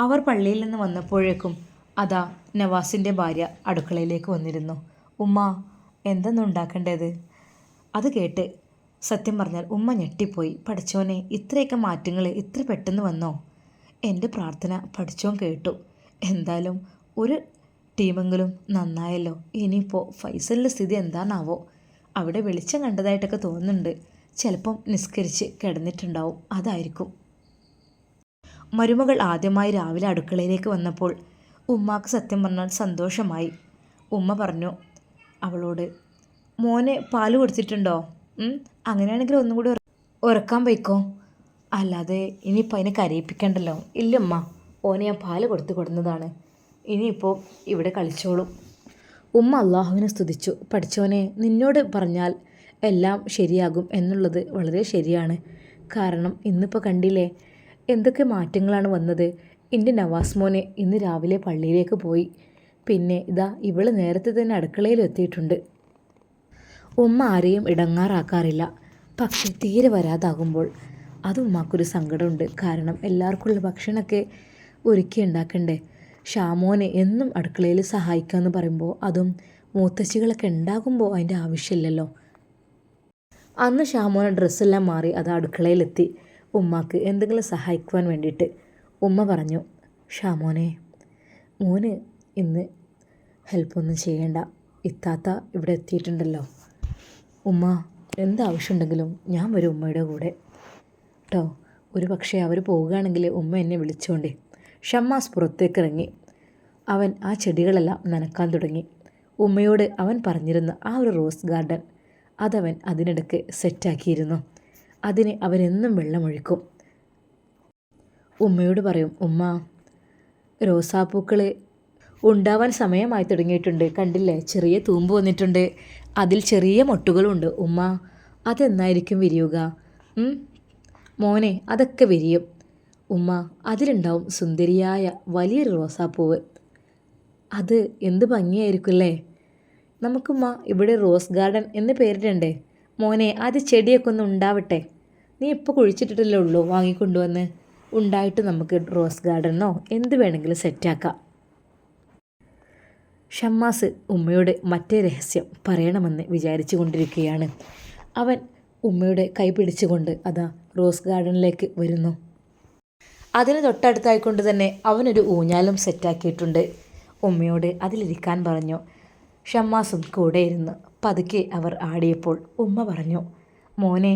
അവർ പള്ളിയിൽ നിന്ന് വന്നപ്പോഴേക്കും അതാ നവാസിൻ്റെ ഭാര്യ അടുക്കളയിലേക്ക് വന്നിരുന്നു. ഉമ്മ, എന്തെന്ന് ഉണ്ടാക്കേണ്ടത്? അത് കേട്ട് സത്യം പറഞ്ഞാൽ ഉമ്മ ഞെട്ടിപ്പോയി. പഠിച്ചോനെ, ഇത്രയൊക്കെ മാറ്റങ്ങൾ ഇത്ര പെട്ടെന്ന് വന്നോ? എൻ്റെ പ്രാർത്ഥന പഠിച്ചോൻ കേട്ടു. എന്തായാലും ഒരു ടീമെങ്കിലും നന്നായല്ലോ. ഇനിയിപ്പോൾ ഫൈസലിൻ്റെ സ്ഥിതി എന്താണാവോ? അവിടെ വെളിച്ചം കണ്ടതായിട്ടൊക്കെ തോന്നുന്നുണ്ട്. ചിലപ്പം നിസ്കരിച്ച് കിടന്നിട്ടുണ്ടാവും, അതായിരിക്കും. മരുമകൾ ആദ്യമായി രാവിലെ അടുക്കളയിലേക്ക് വന്നപ്പോൾ ഉമ്മാക്ക് സത്യം പറഞ്ഞാൽ സന്തോഷമായി. ഉമ്മ പറഞ്ഞു അവളോട്, മോനെ പാല് കൊടുത്തിട്ടുണ്ടോ? അങ്ങനെയാണെങ്കിൽ ഒന്നും കൂടി ഉറക്കാൻ പോയിക്കോ, അല്ലാതെ ഇനിയിപ്പോൾ അതിനെ കരയിപ്പിക്കണ്ടല്ലോ. ഇല്ലമ്മ, ഓനെ ഞാൻ പാല് കൊടുന്നതാണ്. ഇനിയിപ്പോൾ ഇവിടെ കളിച്ചോളും. ഉമ്മ അള്ളാഹുവിനെ സ്തുതിച്ചു. പഠിച്ചോനെ, നിന്നോട് പറഞ്ഞാൽ എല്ലാം ശരിയാകും എന്നുള്ളത് വളരെ ശരിയാണ്. കാരണം ഇന്നിപ്പോൾ കണ്ടില്ലേ എന്തൊക്കെ മാറ്റങ്ങളാണ് വന്നത്. എൻ്റെ നവാസ് മോനെ ഇന്ന് രാവിലെ പള്ളിയിലേക്ക് പോയി. പിന്നെ ഇതാ ഇവള് നേരത്തെ തന്നെ അടുക്കളയിൽ എത്തിയിട്ടുണ്ട്. ഉമ്മ ആരെയും ഇടങ്ങാറാക്കാറില്ല. പക്ഷെ തീരെ വരാതാകുമ്പോൾ അത് ഉമ്മാക്കൊരു സങ്കടമുണ്ട്. കാരണം എല്ലാവർക്കുള്ള ഭക്ഷണമൊക്കെ ഒരുക്കി ഉണ്ടാക്കണ്ടേ. ഷാമോനെ എന്നും അടുക്കളയിൽ സഹായിക്കാമെന്ന് പറയുമ്പോൾ, അതും മൂത്തച്ചികളൊക്കെ ഉണ്ടാകുമ്പോൾ അതിൻ്റെ ആവശ്യമില്ലല്ലോ. അന്ന് ഷാമോനെ ഡ്രസ്സെല്ലാം മാറി അത് അടുക്കളയിലെത്തി ഉമ്മാക്ക് എന്തെങ്കിലും സഹായിക്കുവാൻ വേണ്ടിയിട്ട്. ഉമ്മ പറഞ്ഞു, ഷാമോനെ, മോന് ഇന്ന് ഹെൽപ്പൊന്നും ചെയ്യേണ്ട, ഇത്താത്ത ഇവിടെ എത്തിയിട്ടുണ്ടല്ലോ. ഉമ്മ, എന്താവശ്യമുണ്ടെങ്കിലും ഞാൻ വരും ഉമ്മയുടെ കൂടെ കേട്ടോ. ഒരു പക്ഷേ അവർ പോവുകയാണെങ്കിൽ ഉമ്മ എന്നെ വിളിച്ചോണ്ടേ. ഷമ്മാസ് പുറത്തേക്ക് ഇറങ്ങി. അവൻ ആ ചെടികളെല്ലാം നനക്കാൻ തുടങ്ങി. ഉമ്മയോട് അവൻ പറഞ്ഞിരുന്ന ആ ഒരു റോസ് ഗാർഡൻ അതവൻ അതിനിടയ്ക്ക് സെറ്റാക്കിയിരുന്നു. അതിന് അവനെന്നും വെള്ളമൊഴിക്കും. ഉമ്മയോട് പറയും, ഉമ്മ, റോസാപ്പൂക്കൾ ഉണ്ടാവാൻ സമയമായി തുടങ്ങിയിട്ടുണ്ട്. കണ്ടില്ലേ, ചെറിയ തൂമ്പ് വന്നിട്ടുണ്ട്. അതിൽ ചെറിയ മൊട്ടുകളുണ്ട്. ഉമ്മ, അതെന്നായിരിക്കും വിരിയുക? മോനെ, അതൊക്കെ വിരിയും. ഉമ്മ, അതിലുണ്ടാവും സുന്ദരിയായ വലിയൊരു റോസാപ്പൂവ്. അത് എന്ത് ഭംഗിയായിരിക്കുമല്ലേ? നമുക്കുമ്മ ഇവിടെ റോസ് ഗാർഡൻ എന്ന് പേരിടണ്ടേ? മോനെ, അത് ചെടിയൊക്കെ ഒന്ന് ഉണ്ടാവട്ടെ. നീ ഇപ്പോൾ കുഴിച്ചിട്ടിട്ടല്ലേ ഉള്ളൂ വാങ്ങിക്കൊണ്ടുവന്ന്. ഉണ്ടായിട്ട് നമുക്ക് റോസ് ഗാർഡനോ എന്ത് വേണമെങ്കിലും സെറ്റാക്കാം. ഷമ്മാസ് ഉമ്മയോട് മറ്റേ രഹസ്യം പറയണമെന്ന് വിചാരിച്ചു കൊണ്ടിരിക്കുകയാണ്. അവൻ ഉമ്മയുടെ കൈ പിടിച്ചുകൊണ്ട് അതാ റോസ് ഗാർഡനിലേക്ക് വരുന്നു. അതിന് തൊട്ടടുത്തായിക്കൊണ്ട് തന്നെ അവനൊരു ഊഞ്ഞാലും സെറ്റാക്കിയിട്ടുണ്ട്. ഉമ്മയോട് അതിലിരിക്കാൻ പറഞ്ഞു. ഷമ്മാസും കൂടെ ഇരുന്ന് പതുക്കെ അവർ ആടിയപ്പോൾ ഉമ്മ പറഞ്ഞു, മോനെ,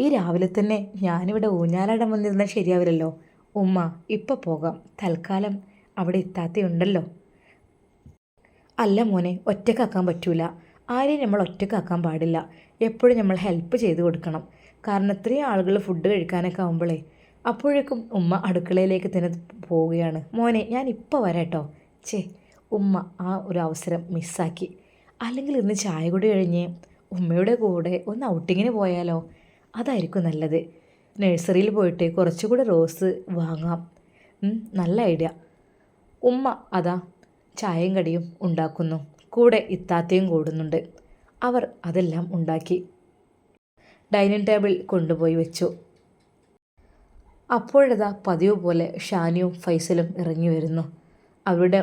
ഈ രാവിലെ തന്നെ ഞാനിവിടെ ഊഞ്ഞാലാടാൻ വന്നിരുന്നാൽ ശരിയാവില്ലല്ലോ. ഉമ്മ, ഇപ്പോൾ പോകാം, തൽക്കാലം അവിടെ ഇത്താത്തയുണ്ടല്ലോ. അല്ല മോനെ, ഒറ്റക്കാക്കാൻ പറ്റൂല. ആരെയും നമ്മൾ ഒറ്റക്കാക്കാൻ പാടില്ല. എപ്പോഴും നമ്മൾ ഹെൽപ്പ് ചെയ്ത് കൊടുക്കണം. കാരണം ഇത്രയും ആളുകൾ ഫുഡ് കഴിക്കാനൊക്കെ ആകുമ്പോഴേ. അപ്പോഴേക്കും ഉമ്മ അടുക്കളയിലേക്ക് തന്നെ പോവുകയാണ്. മോനെ, ഞാൻ ഇപ്പോൾ വരാട്ടോ. ഉമ്മ ആ ഒരു അവസരം മിസ്സാക്കി. അല്ലെങ്കിൽ ഇന്ന് ചായ കൂടി കഴിഞ്ഞ് ഉമ്മയുടെ കൂടെ ഒന്ന് ഔട്ടിങ്ങിന് പോയാലോ? അതായിരിക്കും നല്ലത്. നഴ്സറിയിൽ പോയിട്ട് കുറച്ചുകൂടെ റോസ് വാങ്ങാം. നല്ല ഐഡിയ. ഉമ്മ അതാ ചായയും കടിയും ഉണ്ടാക്കുന്നു. കൂടെ ഇത്താത്തയും കൂടുന്നുണ്ട്. അവർ അതെല്ലാം ഉണ്ടാക്കി ഡൈനിങ് ടേബിൾ കൊണ്ടുപോയി വെച്ചു. അപ്പോഴതാ പതിവ് പോലെ ഷാനിയും ഫൈസലും ഇറങ്ങി വരുന്നു. അവരുടെ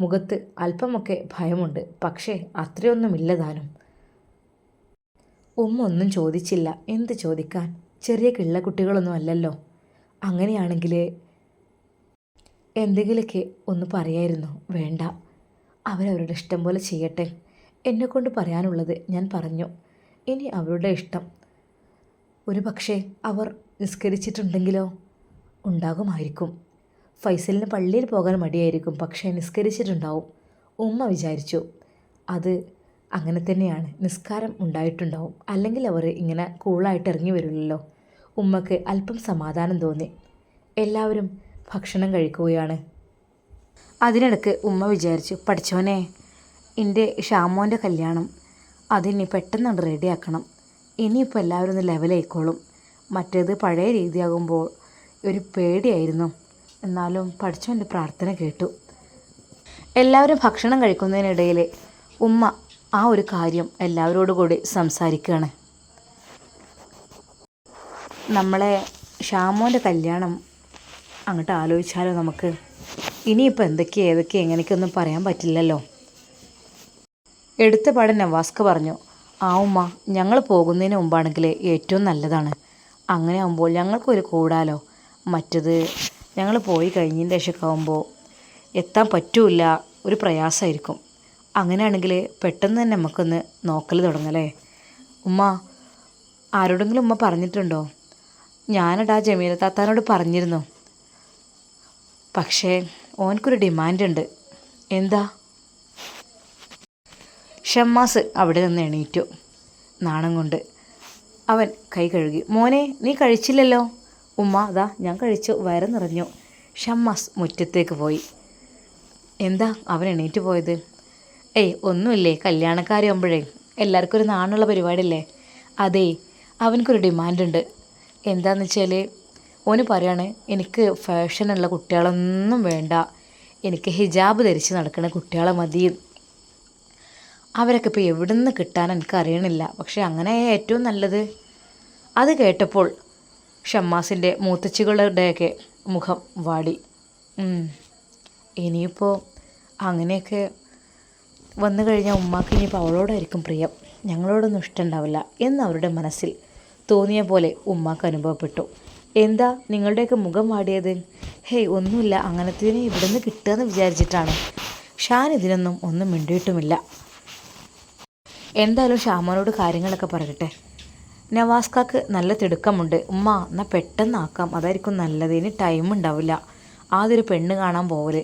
മുഖത്ത് അല്പമൊക്കെ ഭയമുണ്ട്. പക്ഷേ അത്രയൊന്നുമില്ല താനും. ഉമ്മ ഒന്നും ചോദിച്ചില്ല. എന്ത് ചോദിക്കാൻ? ചെറിയ കിള്ളക്കുട്ടികളൊന്നും അല്ലല്ലോ. അങ്ങനെയാണെങ്കിൽ എന്തെങ്കിലുമൊക്കെ ഒന്ന് പറയായിരുന്നു. വേണ്ട, അവരവരുടെ ഇഷ്ടം പോലെ ചെയ്യട്ടെ. എന്നെക്കൊണ്ട് പറയാനുള്ളത് ഞാൻ പറഞ്ഞു. ഇനി അവരുടെ ഇഷ്ടം. ഒരു പക്ഷേ അവർ നിസ്കരിച്ചിട്ടുണ്ടെങ്കിലോ? ഉണ്ടാകുമായിരിക്കും. ഫൈസലിന് പള്ളിയിൽ പോകാൻ മടിയായിരിക്കും, പക്ഷേ നിസ്കരിച്ചിട്ടുണ്ടാവും. ഉമ്മ വിചാരിച്ചു. അത് അങ്ങനെ തന്നെയാണ്, നിസ്കാരം ഉണ്ടായിട്ടുണ്ടാവും. അല്ലെങ്കിൽ അവർ ഇങ്ങനെ കൂളായിട്ട് ഇറങ്ങി വരില്ലല്ലോ. ഉമ്മക്ക് അല്പം സമാധാനം തോന്നി. എല്ലാവരും ഭക്ഷണം കഴിക്കുകയാണ്. അതിനിടയ്ക്ക് ഉമ്മ വിചാരിച്ചു, പഠിച്ചോനെ, എൻ്റെ ഷാമോൻ്റെ കല്യാണം അതിനി പെട്ടെന്ന് റെഡിയാക്കണം. ഇനിയിപ്പോൾ എല്ലാവരും ഒന്ന് ലെവലായിക്കോളും. മറ്റേത് പഴയ രീതിയാകുമ്പോൾ ഒരു പേടിയായിരുന്നു. എന്നാലും പഠിച്ചോൻ്റെ പ്രാർത്ഥന കേട്ടു. എല്ലാവരും ഭക്ഷണം കഴിക്കുന്നതിനിടയിൽ ഉമ്മ ആ ഒരു കാര്യം എല്ലാവരോടും കൂടി സംസാരിക്കുകയാണ്. നമ്മളെ ഷാമോൻ്റെ കല്യാണം അങ്ങോട്ട് ആലോചിച്ചാലോ നമുക്ക്? ഇനിയിപ്പോൾ എന്തൊക്കെയാണ് ഏതൊക്കെയാണ് എങ്ങനെയൊക്കെയൊന്നും പറയാൻ പറ്റില്ലല്ലോ. എടുത്ത പാടെ നവാസ്ക പറഞ്ഞു, ആ ഉമ്മ, ഞങ്ങൾ പോകുന്നതിന് മുമ്പാണെങ്കിൽ ഏറ്റവും നല്ലതാണ്. അങ്ങനെ ആകുമ്പോൾ ഞങ്ങൾക്കൊരു കൂടാലോ. മറ്റത് ഞങ്ങൾ പോയി കഴിഞ്ഞതിൻ്റെ ശേഷമൊക്കെ ആകുമ്പോൾ എത്താൻ പറ്റൂല, ഒരു പ്രയാസമായിരിക്കും. അങ്ങനെയാണെങ്കിൽ പെട്ടെന്ന് തന്നെ നമുക്കൊന്ന് നോക്കൽ തുടങ്ങല്ലേ. ഉമ്മ, ആരോടെങ്കിലും ഉമ്മ പറഞ്ഞിട്ടുണ്ടോ? ഞാനിടാ ജമീല താത്താനോട് പറഞ്ഞിരുന്നു. പക്ഷേ ഓനക്കൊരു ഡിമാൻഡുണ്ട്. എന്താ? ഷമ്മാസ് അവിടെ നിന്ന് എണീറ്റു. നാണം കൊണ്ട് അവൻ കൈ കഴുകി. മോനെ, നീ കഴിച്ചില്ലല്ലോ. ഉമ്മ, അതാ ഞാൻ കഴിച്ചു, വയറ് നിറഞ്ഞു. ഷമ്മാസ് മുറ്റത്തേക്ക് പോയി. എന്താ അവൻ എണീറ്റ് പോയത്? ഒന്നുമില്ലേ, കല്യാണക്കാരാകുമ്പോഴേ എല്ലാവർക്കും ഒരു നാണുള്ള പരിപാടിയല്ലേ. അതേ, അവനക്കൊരു ഡിമാൻഡുണ്ട്. എന്താണെന്ന് വെച്ചാൽ ഓന് പറയാണ്, എനിക്ക് ഫാഷനുള്ള കുട്ടികളൊന്നും വേണ്ട, എനിക്ക് ഹിജാബ് ധരിച്ച് നടക്കുന്ന കുട്ടികളെ മതി. അവരൊക്കെ ഇപ്പോൾ എവിടെ നിന്ന് കിട്ടാൻ എനിക്ക് അറിയണില്ല, പക്ഷെ അങ്ങനെ ഏറ്റവും നല്ലത്. അത് കേട്ടപ്പോൾ ഷമ്മാസിൻ്റെ മൂത്തച്ചികളുടെയൊക്കെ മുഖം വാടി. ഇനിയിപ്പോൾ അങ്ങനെയൊക്കെ വന്നു കഴിഞ്ഞാൽ ഉമ്മാക്ക് ഇനിയിപ്പോൾ അവളോടായിരിക്കും പ്രിയം, ഞങ്ങളോടൊന്നും ഇഷ്ടമുണ്ടാവില്ല എന്ന് അവരുടെ മനസ്സിൽ തോന്നിയ പോലെ ഉമ്മാക്ക് അനുഭവപ്പെട്ടു. എന്താ നിങ്ങളുടെയൊക്കെ മുഖം വാടിയത്? ഹേയ്, ഒന്നുമില്ല, അങ്ങനത്തേന് ഇവിടെ നിന്ന് കിട്ടുകയെന്ന് വിചാരിച്ചിട്ടാണ്. ഷാൻ ഇതിനൊന്നും ഒന്നും മിണ്ടിയിട്ടുമില്ല. എന്തായാലും ഷാമോനോട് കാര്യങ്ങളൊക്കെ പറയട്ടെ. നവാസ്കാക്ക് നല്ല തിടുക്കമുണ്ട്. ഉമ്മ, എന്നാൽ പെട്ടെന്നാക്കാം, അതായിരിക്കും നല്ലത്. ഇനി ടൈം ഉണ്ടാവില്ല. ആദ്യം ഒരു പെണ്ണ് കാണാൻ പോവൽ,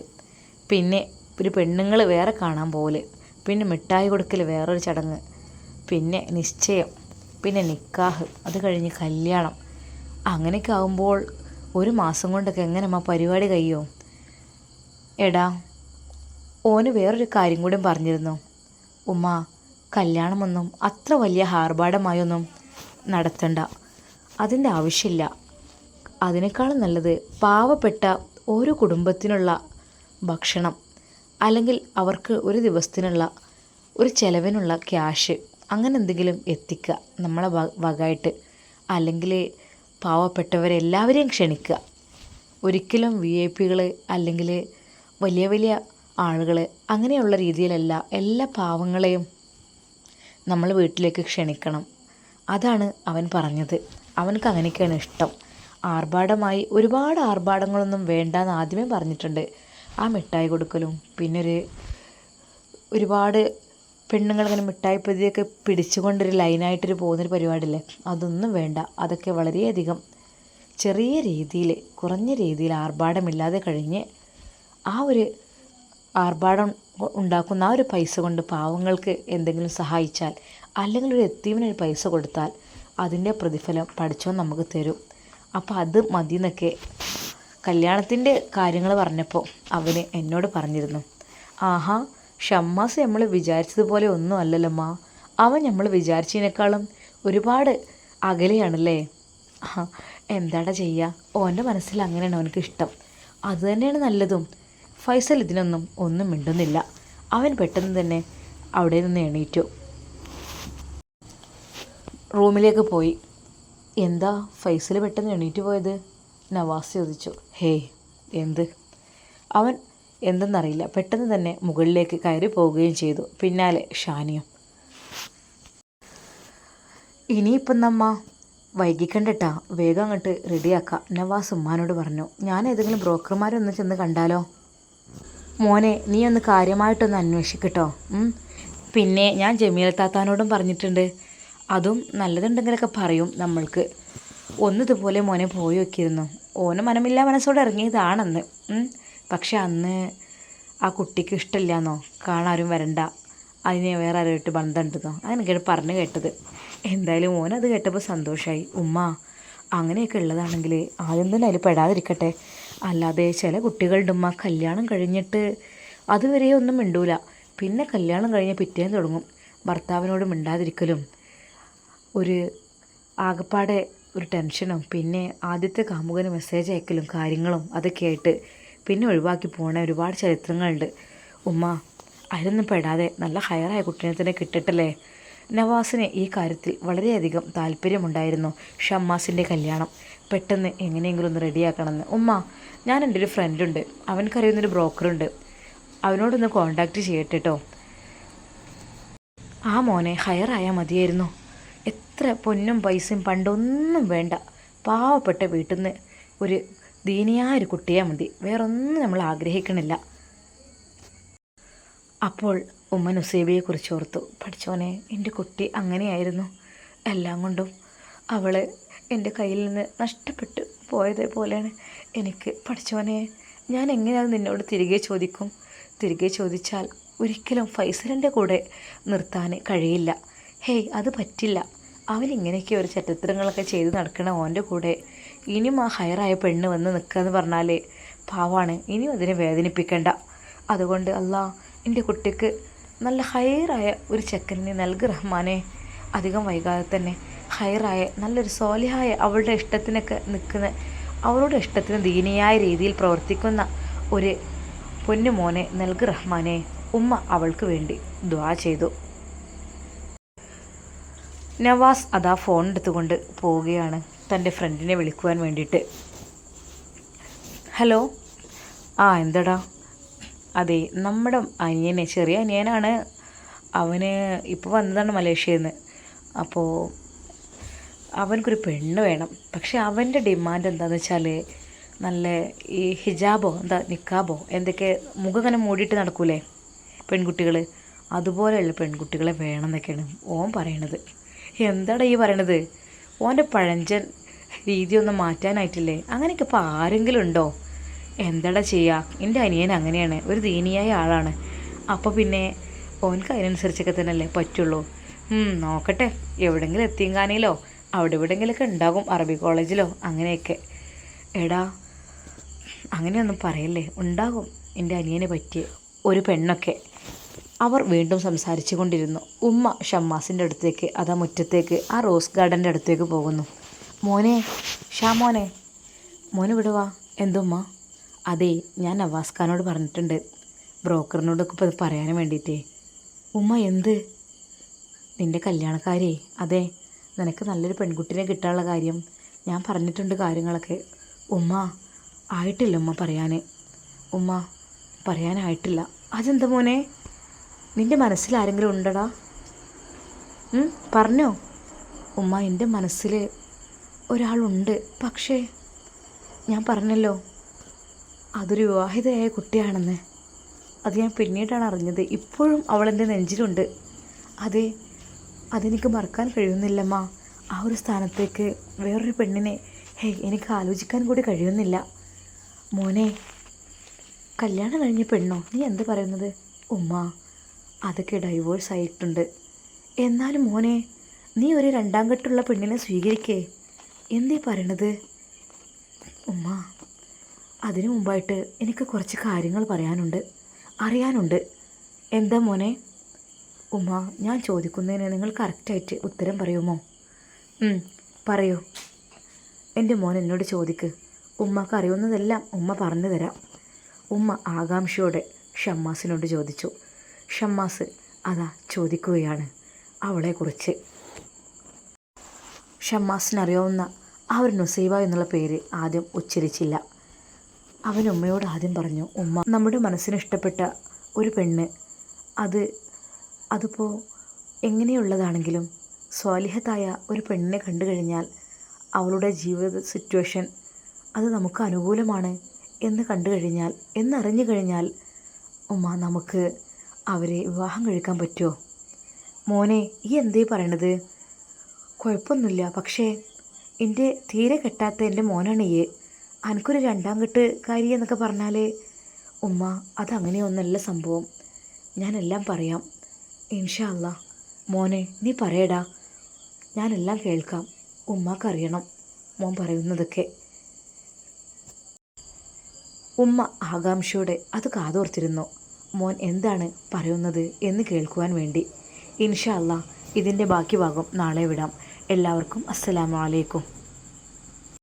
പിന്നെ ഒരു പെണ്ണുങ്ങൾ വേറെ കാണാൻ പോവൽ, പിന്നെ മിഠായി കൊടുക്കൽ വേറൊരു ചടങ്ങ്, പിന്നെ നിശ്ചയം, പിന്നെ നിക്കാഹ്, അത് കഴിഞ്ഞ് കല്യാണം. അങ്ങനെയൊക്കെ ആകുമ്പോൾ ഒരു മാസം കൊണ്ടൊക്കെ എങ്ങനെ അമ്മ പരിപാടി കഴിയുമോ? എടാ, ഓന് വേറൊരു കാര്യം കൂടി പറഞ്ഞിരുന്നു. ഉമ്മ, കല്യാണമൊന്നും അത്ര വലിയ ആർഭാടമായൊന്നും നടത്തണ്ട, അതിൻ്റെ ആവശ്യമില്ല. അതിനേക്കാളും നല്ലത് പാവപ്പെട്ട ഓരോ കുടുംബത്തിനുള്ള ഭക്ഷണം, അല്ലെങ്കിൽ അവർക്ക് ഒരു ദിവസത്തിനുള്ള ഒരു ചിലവിനുള്ള ക്യാഷ്, അങ്ങനെ എന്തെങ്കിലും എത്തിക്കുക നമ്മളെ വകയായിട്ട്. അല്ലെങ്കിൽ പാവപ്പെട്ടവരെല്ലാവരെയും ക്ഷണിക്കുക. ഒരിക്കലും VIP അല്ലെങ്കിൽ വലിയ വലിയ ആളുകൾ അങ്ങനെയുള്ള രീതിയിലല്ല, എല്ലാ പാവങ്ങളെയും നമ്മൾ വീട്ടിലേക്ക് ക്ഷണിക്കണം. അതാണ് അവൻ പറഞ്ഞത്. അവനക്ക് അങ്ങനെയൊക്കെയാണ് ഇഷ്ടം. ആർഭാടമായി ഒരുപാട് ആർഭാടങ്ങളൊന്നും വേണ്ടെന്ന് ആദ്യമേ പറഞ്ഞിട്ടുണ്ട്. ആ മിഠായി കൊടുക്കലും പിന്നെ ഒരുപാട് പെണ്ണുങ്ങളിങ്ങനെ മിഠായി പൊതിയൊക്കെ പിടിച്ചുകൊണ്ടൊരു ലൈനായിട്ടൊരു പോകുന്നൊരു പരിപാടിയില്ലേ, അതൊന്നും വേണ്ട. അതൊക്കെ വളരെയധികം ചെറിയ രീതിയിൽ, കുറഞ്ഞ രീതിയിൽ, ആർഭാടമില്ലാതെ കഴിഞ്ഞ് ആ ഒരു ആർഭാടം ഉണ്ടാക്കുന്ന ആ ഒരു പൈസ കൊണ്ട് പാവങ്ങൾക്ക് എന്തെങ്കിലും സഹായിച്ചാൽ, അല്ലെങ്കിൽ ഒരു യത്തീമിനൊരു പൈസ കൊടുത്താൽ അതിൻ്റെ പ്രതിഫലം പഠിച്ചോൻ നമുക്ക് തരും. അപ്പോൾ അത് മതി എന്നൊക്കെ കല്യാണത്തിൻ്റെ കാര്യങ്ങൾ പറഞ്ഞപ്പോൾ അവന് എന്നോട് പറഞ്ഞിരുന്നു. ആഹാ, ഷമ്മാസ് നമ്മൾ വിചാരിച്ചതുപോലെ ഒന്നും അല്ലല്ലമ്മ, അവൻ നമ്മൾ വിചാരിച്ചതിനേക്കാളും ഒരുപാട് അകലെയാണല്ലേ. എന്താടാ ചെയ്യുക, ഓൻ്റെ മനസ്സിൽ അങ്ങനെയാണ് അവനക്ക് ഇഷ്ടം, അതുതന്നെയാണ് നല്ലതും. ഫൈസൽ ഇതിനൊന്നും ഒന്നും മിണ്ടുന്നില്ല. അവൻ പെട്ടെന്ന് തന്നെ അവിടെ നിന്ന് എണീറ്റു, റൂമിലേക്ക് പോയി. എന്താ ഫൈസൽ പെട്ടെന്ന് എണീറ്റ് പോയത്? നവാസ് ചോദിച്ചു. ഹേയ്, എന്ത്? അവൻ എന്തെന്നറിയില്ല, പെട്ടെന്ന് തന്നെ മുകളിലേക്ക് കയറി പോവുകയും ചെയ്തു. പിന്നാലെ ഷാനിയും. ഇനിയിപ്പം നമ്മ വൈകിക്കണ്ടട്ടാ, വേഗം അങ്ങോട്ട് റെഡിയാക്കാം, നവാസ് ഉമ്മാനോട് പറഞ്ഞു. ഞാൻ ഏതെങ്കിലും ബ്രോക്കർമാരൊന്ന് ചെന്ന് കണ്ടാലോ? മോനെ, നീ ഒന്ന് കാര്യമായിട്ടൊന്ന് അന്വേഷിക്കട്ടോ. പിന്നെ ഞാൻ ജമീല താത്താനോടും പറഞ്ഞിട്ടുണ്ട്. അതും നല്ലതുണ്ടെങ്കിലൊക്കെ പറയും നമ്മൾക്ക്. ഒന്നിതുപോലെ മോനെ പോയി നോക്കിയിരുന്നു. ഓന് മനമില്ലാ മനസ്സോടെ ഇറങ്ങിയതാണെന്ന്. പക്ഷെ അന്ന് ആ കുട്ടിക്ക് ഇഷ്ടമില്ലാന്നോ, കാണാരും വരണ്ട, അതിന് വേറെ ആരുമായിട്ട് ബന്ധമുണ്ടെന്നോ അങ്ങനെയൊക്കെയാണ് പറഞ്ഞു കേട്ടത്. എന്തായാലും ഓനത് കേട്ടപ്പോൾ സന്തോഷമായി. ഉമ്മ, അങ്ങനെയൊക്കെ ഉള്ളതാണെങ്കിൽ ആദ്യം തന്നെ അതിൽ പെടാതിരിക്കട്ടെ. അല്ലാതെ ചില കുട്ടികളുടെ ഉമ്മ കല്യാണം കഴിഞ്ഞിട്ട് അതുവരെ ഒന്നും മിണ്ടൂല. പിന്നെ കല്യാണം കഴിഞ്ഞ് പിറ്റേന്ന് തുടങ്ങും ഭർത്താവിനോട് മിണ്ടാതിരിക്കലും, ഒരു ആകപ്പാടെ ഒരു ടെൻഷനും, പിന്നെ ആദ്യത്തെ കാമുകന് മെസ്സേജ് അയക്കലും കാര്യങ്ങളും അതൊക്കെ ആയിട്ട് പിന്നെ ഒഴിവാക്കി പോണ ഒരുപാട് ചരിത്രങ്ങളുണ്ട്. ഉമ്മ, അതിലൊന്നും പെടാതെ നല്ല ഹയറായ കുട്ടീനെ തന്നെ കിട്ടട്ടല്ലേ. നവാസിന് ഈ കാര്യത്തിൽ വളരെയധികം താല്പര്യമുണ്ടായിരുന്നു. ഷമ്മാസിൻ്റെ കല്യാണം പെട്ടെന്ന് എങ്ങനെയെങ്കിലും ഒന്ന് റെഡിയാക്കണമെന്ന്. ഉമ്മ, ഞാൻ എൻ്റെ ഒരു ഫ്രണ്ടുണ്ട്, അവനക്കറിയുന്നൊരു ബ്രോക്കറുണ്ട്, അവനോടൊന്ന് കോണ്ടാക്റ്റ് ചെയ്യട്ടെ കേട്ടോ. ആ മോനെ ഹയറായാൽ മതിയായിരുന്നു. എത്ര പൊന്നും പൈസയും പണ്ടൊന്നും വേണ്ട, പാവപ്പെട്ട വീട്ടിൽ നിന്ന് ഒരു ദീനിയായൊരു കുട്ടിയാൽ മതി, വേറൊന്നും നമ്മൾ ആഗ്രഹിക്കണില്ല. അപ്പോൾ ഉമ്മ നുസൈബയെക്കുറിച്ച് ഓർത്തു. പഠിച്ചോനെ, എൻ്റെ കുട്ടി അങ്ങനെയായിരുന്നു. എല്ലാം കൊണ്ടും അവൾ എൻ്റെ കയ്യിൽ നിന്ന് നഷ്ടപ്പെട്ടു പോയതേപോലെയാണ് എനിക്ക്. പഠിച്ചോനെ, ഞാൻ എങ്ങനെയാണ് നിന്നോട് തിരികെ ചോദിക്കും? തിരികെ ചോദിച്ചാൽ ഒരിക്കലും ഫൈസലിൻ്റെ കൂടെ നിർത്താൻ കഴിയില്ല. ഹേയ്, അത് പറ്റില്ല. അവനിങ്ങനെയൊക്കെ ഒരു ചരിത്രങ്ങളൊക്കെ ചെയ്ത് നടക്കണ ഓൻ്റെ കൂടെ ഇനിയും ആ ഹയറായ പെണ്ണ് വന്ന് നിൽക്കുകയെന്ന് പറഞ്ഞാൽ പാവാണ്. ഇനിയും അതിനെ വേദനിപ്പിക്കണ്ട. അതുകൊണ്ട് അല്ലാ, എൻ്റെ കുട്ടിക്ക് നല്ല ഹയറായ ഒരു ചെക്കനെ നൽകി റഹ്മാനെ. അധികം വൈകാതെ തന്നെ ഹയറായ നല്ലൊരു സ്വാലിഹായ അവളുടെ ഇഷ്ടത്തിനൊക്കെ നിൽക്കുന്ന, അവളുടെ ഇഷ്ടത്തിന് ദീനിയായ രീതിയിൽ പ്രവർത്തിക്കുന്ന ഒരു പൊന്നു മോനെ നൽകി റഹ്മാനെ. ഉമ്മ അവൾക്ക് വേണ്ടി ദുആ ചെയ്തു. നവാസ് അതാ ഫോൺ എടുത്തുകൊണ്ട് പോവുകയാണ് തൻ്റെ ഫ്രണ്ടിനെ വിളിക്കുവാൻ വേണ്ടിയിട്ട്. ഹലോ, എന്തടാ? അതെ, നമ്മുടെ അനിയനെ, ചെറിയ അനിയനാണ്, അവന് ഇപ്പോൾ വന്നതാണ് മലേഷ്യയിൽ നിന്ന്. അപ്പോൾ അവനക്കൊരു പെണ്ണ് വേണം. പക്ഷെ അവൻ്റെ ഡിമാൻഡ് എന്താണെന്ന് വെച്ചാൽ നല്ല ഈ ഹിജാബോ നിക്കാബോ എന്തൊക്കെ മുഖം ഇങ്ങനെ മൂടിയിട്ട് നടക്കൂലേ പെൺകുട്ടികൾ, അതുപോലെയുള്ള പെൺകുട്ടികളെ വേണമെന്നൊക്കെയാണ് ഓൻ പറയണത്. എന്താടാ ഈ പറയണത്? ഓൻ്റെ പഴഞ്ചൻ രീതിയൊന്നും മാറ്റാനായിട്ടില്ലേ? അങ്ങനെയൊക്കെ ഇപ്പോൾ ആരെങ്കിലും ഉണ്ടോ? എന്താടാ ചെയ്യുക, എൻ്റെ അനിയൻ അങ്ങനെയാണ്, ഒരു ദീനിയായ ആളാണ്. അപ്പോൾ പിന്നെ ഓനക്ക് അതിനനുസരിച്ചൊക്കെ തന്നെയല്ലേ പറ്റുള്ളൂ. നോക്കട്ടെ, എവിടെയെങ്കിലും എത്തിയങ്കാനയിലോ അവിടെ എവിടെയെങ്കിലുമൊക്കെ ഉണ്ടാകും, അറബി കോളേജിലോ അങ്ങനെയൊക്കെ. എടാ, അങ്ങനെയൊന്നും പറയല്ലേ, ഉണ്ടാകും എൻ്റെ അനിയനെ പറ്റിയ ഒരു പെണ്ണൊക്കെ. അവർ വീണ്ടും സംസാരിച്ചു കൊണ്ടിരുന്നു. ഉമ്മ ഷമ്മാസിൻ്റെ അടുത്തേക്ക്, അതാ മുറ്റത്തേക്ക്, ആ റോസ് ഗാർഡൻ്റെ അടുത്തേക്ക് പോകുന്നു. മോനെ, മോനെ, മോനെ വിടുവാ. എന്തുമ്മ? അതെ, ഞാൻ നവാസ് ഖാനോട് പറഞ്ഞിട്ടുണ്ട്, ബ്രോക്കറിനോടൊക്കെ ഇപ്പോൾ പറയാൻ വേണ്ടിയിട്ടേ. ഉമ്മ, എന്ത്? നിൻ്റെ കല്യാണക്കാരേ, അതെ, നിനക്ക് നല്ലൊരു പെൺകുട്ടിനെ കിട്ടാനുള്ള കാര്യം ഞാൻ പറഞ്ഞിട്ടുണ്ട്, കാര്യങ്ങളൊക്കെ. ഉമ്മ, ആയിട്ടില്ല ഉമ്മ പറയാൻ. ഉമ്മ, പറയാനായിട്ടില്ല. അതെന്താ മോനെ? നിൻ്റെ മനസ്സിൽ ആരെങ്കിലും ഉണ്ടടാ? പറഞ്ഞോ. ഉമ്മ, എൻ്റെ മനസ്സിൽ ഒരാളുണ്ട്. പക്ഷേ ഞാൻ പറഞ്ഞല്ലോ, അതൊരു വിവാഹിതയായ കുട്ടിയാണെന്ന്. അത് ഞാൻ പിന്നീടാണ് അറിഞ്ഞത്. ഇപ്പോഴും അവളെൻ്റെ നെഞ്ചിലുണ്ട്. അതെ, അതെനിക്ക് മറക്കാൻ കഴിയുന്നില്ലമ്മ. ആ ഒരു സ്ഥാനത്തേക്ക് വേറൊരു പെണ്ണിനെ എനിക്ക് ആലോചിക്കാൻ കൂടി കഴിയുന്നില്ല. മോനെ, കല്യാണം കഴിഞ്ഞ പെണ്ണോ? നീ എന്ത് പറയുന്നത്? ഉമ്മ, അതൊക്കെ ഡൈവോഴ്സ് ആയിട്ടുണ്ട്. എന്നാലും മോനെ, നീ ഒരു രണ്ടാം കെട്ടുള്ള പെണ്ണിനെ സ്വീകരിക്കേ? എന്തേ പറയണത്? ഉമ്മ, അതിനു മുമ്പായിട്ട് എനിക്ക് കുറച്ച് കാര്യങ്ങൾ പറയാനുണ്ട്, അറിയാനുണ്ട്. എന്താ മോനെ? ഉമ്മ, ഞാൻ ചോദിക്കുന്നതിന് നിങ്ങൾ കറക്റ്റായിട്ട് ഉത്തരം പറയുമോ? പറയൂ. എൻ്റെ മോൻ എന്നോട് ചോദിക്ക്. ഉമ്മക്ക് അറിയുന്നതെല്ലാം ഉമ്മ പറഞ്ഞു തരാം. ഉമ്മ ആകാംക്ഷയോടെ ഷമ്മാസിനോട് ചോദിച്ചു. ഷമ്മാസ് അതാ ചോദിക്കുകയാണ് അവളെക്കുറിച്ച്. ഷമ്മാസിനറിയാവുന്ന ആ ഒരു നുസൈബ എന്നുള്ള പേര് ആദ്യം ഉച്ചരിച്ചില്ല. അവൻ ഉമ്മയോട് ആദ്യം പറഞ്ഞു, ഉമ്മ, നമ്മുടെ മനസ്സിന് ഇഷ്ടപ്പെട്ട ഒരു പെണ്ണ്, അതിപ്പോൾ എങ്ങനെയുള്ളതാണെങ്കിലും സ്വാലിഹത്തായ ഒരു പെണ്ണിനെ കണ്ടു കഴിഞ്ഞാൽ അവളുടെ ജീവിത സിറ്റുവേഷൻ അത് നമുക്ക് അനുകൂലമാണ് എന്ന് കണ്ടു കഴിഞ്ഞാൽ, എന്നറിഞ്ഞു കഴിഞ്ഞാൽ ഉമ്മ നമുക്ക് അവരെ വിവാഹം കഴിക്കാൻ പറ്റുമോ? മോനെ, ഈ എന്തേ പറയണത്? കുഴപ്പമൊന്നുമില്ല, പക്ഷേ എൻ്റെ തീരെ കെട്ടാത്ത എൻ്റെ മോനാണ് ഈ അനക്കൊരു രണ്ടാം കെട്ടുകാരി എന്നൊക്കെ പറഞ്ഞാൽ ഉമ്മ അതങ്ങനെയൊന്നല്ല സംഭവം. ഞാനെല്ലാം പറയാം ഇൻഷാ അല്ലാ. മോനെ നീ പറയടാ, ഞാനെല്ലാം കേൾക്കാം. ഉമ്മക്കറിയണം മോൻ പറയുന്നതൊക്കെ. ഉമ്മ ആകാംക്ഷയോടെ അത് കാതോർത്തിരുന്നു, മോൻ എന്താണ് പറയുന്നത് എന്ന് കേൾക്കുവാൻ വേണ്ടി. ഇൻഷാ അല്ലാ ഇതിൻ്റെ ബാക്കി ഭാഗം നാളെ വിടാം. എല്ലാവർക്കും അസ്സലാമു അലൈക്കും.